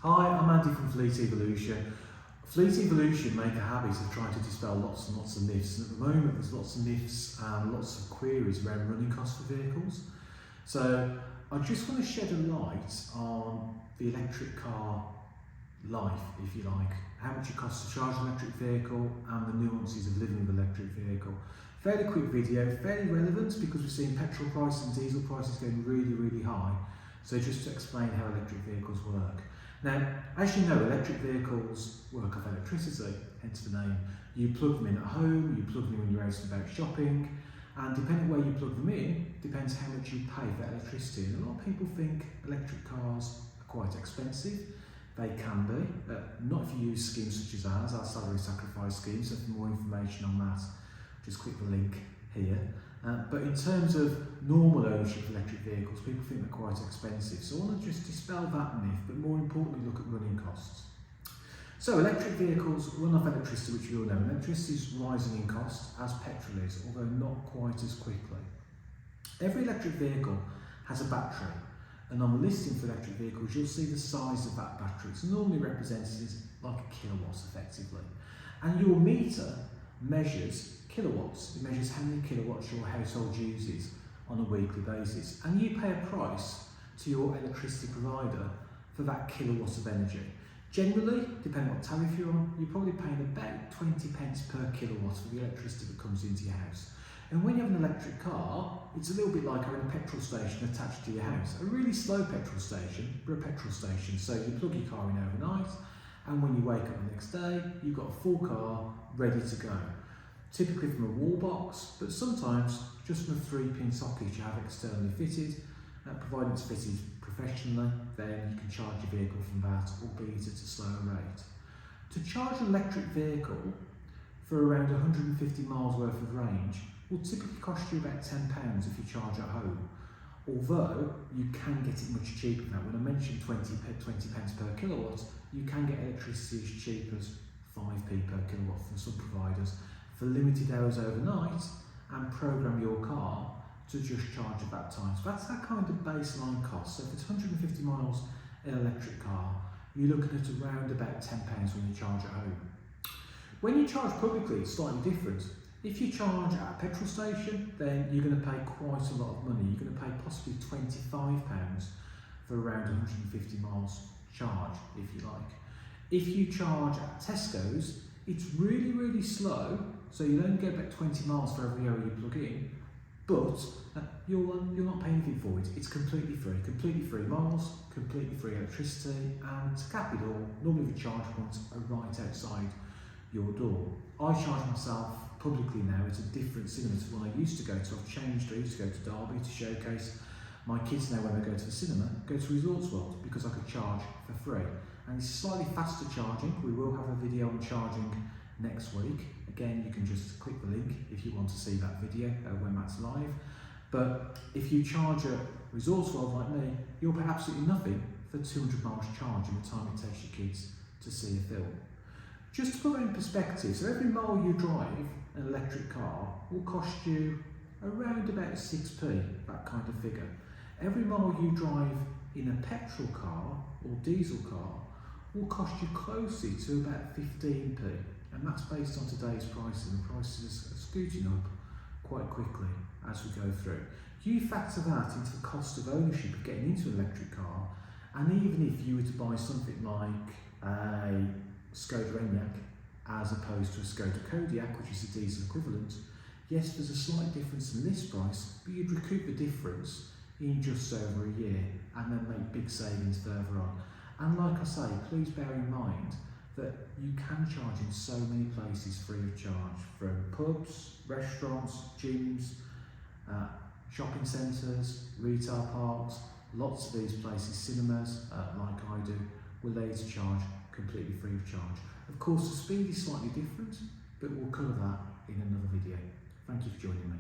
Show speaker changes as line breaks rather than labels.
Hi, I'm Andy from Fleet Evolution. Fleet Evolution make a habit of trying to dispel lots and lots of myths, and at the moment there's lots of myths and lots of queries around running costs for vehicles. So I just want to shed a light on the electric car life, if you like, how much it costs to charge an electric vehicle and the nuances of living with an electric vehicle. Fairly quick video, fairly relevant because we're seeing petrol prices and diesel prices going really high. So just to explain how electric vehicles work. Now, as you know, electric vehicles work off electricity, hence the name. You plug them in at home, you plug them in when you're out and about shopping, and depending where you plug them in, depends how much you pay for electricity. And a lot of people think electric cars are quite expensive. They can be, not if you use schemes such as ours, our salary sacrifice scheme. So for more information on that, just click the link here. But in terms of normal ownership of electric vehicles, people think they're quite expensive. So I want to just dispel that myth, but more importantly, look at running costs. So electric vehicles run off electricity, which you all know. Electricity is rising in cost, as petrol is, although not quite as quickly. Every electric vehicle has a battery, and on the listing for electric vehicles, you'll see the size of that battery. It's normally represented as like a kilowatt, effectively. And your meter measures kilowatts. It measures how many kilowatts your household uses on a weekly basis, and you pay a price to your electricity provider for that kilowatt of energy. Generally, depending on what tariff you're on, you're probably paying about 20 pence per kilowatt for the electricity that comes into your house. And when you have an electric car, it's a little bit like having a petrol station attached to your house. A really slow petrol station, but a petrol station. So you plug your car in overnight, and when you wake up the next day, you've got a full car ready to go. Typically from a wall box, but sometimes just from a 3-pin socket you have externally fitted. Provided it's fitted professionally, then you can charge your vehicle from that, albeit at a slower rate. To charge an electric vehicle for around 150 miles worth of range will typically cost you about £10 if you charge at home. Although you can get it much cheaper than that. When I mentioned 20 pence per kilowatt, you can get electricity as cheap as 5p per kilowatt from some providers for limited hours overnight, and program your car to just charge at that time. So that's that kind of baseline cost. So if it's 150 miles in an electric car, you're looking at around about £10 when you charge at home. When you charge publicly, it's slightly different. If you charge at a petrol station, then you're going to pay quite a lot of money. You're going to pay possibly £25 for around 150 miles charge, if you like. If you charge at Tesco's, it's really slow, so you'll only get about 20 miles for every hour you plug in, but you'll not pay anything for it. It's completely free miles, completely free electricity, and to cap it all, normally the charge points are right outside your door. I charge myself publicly now at a different cinema to one I used to go to. I've changed. I used to go to Derby to showcase. My kids now, when they go to the cinema, go to Resorts World because I could charge for free. And it's slightly faster charging. We will have a video on charging next week. Again, you can just click the link if you want to see that video when that's live. But if you charge at Resorts World like me, you'll pay absolutely nothing for 200 miles charge in the time it takes your kids to see a film. Just to put that in perspective, so every mile you drive an electric car will cost you around about 6p, that kind of figure. Every mile you drive in a petrol car or diesel car will cost you closer to about 15p, and that's based on today's prices, and prices are scooting up quite quickly as we go through. You factor that into the cost of ownership of getting into an electric car, and even if you were to buy something like a Skoda Enyaq as opposed to a Skoda Kodiaq, which is the diesel equivalent, yes, there's a slight difference in list price, but you'd recoup the difference in just over a year and then make big savings further on. And like I say, please bear in mind that you can charge in so many places free of charge, from pubs, restaurants, gyms, shopping centres, retail parks. Lots of these places, cinemas, like I do, will allow you to charge completely free of charge. Of course, the speed is slightly different, but we'll cover that in another video. Thank you for joining me.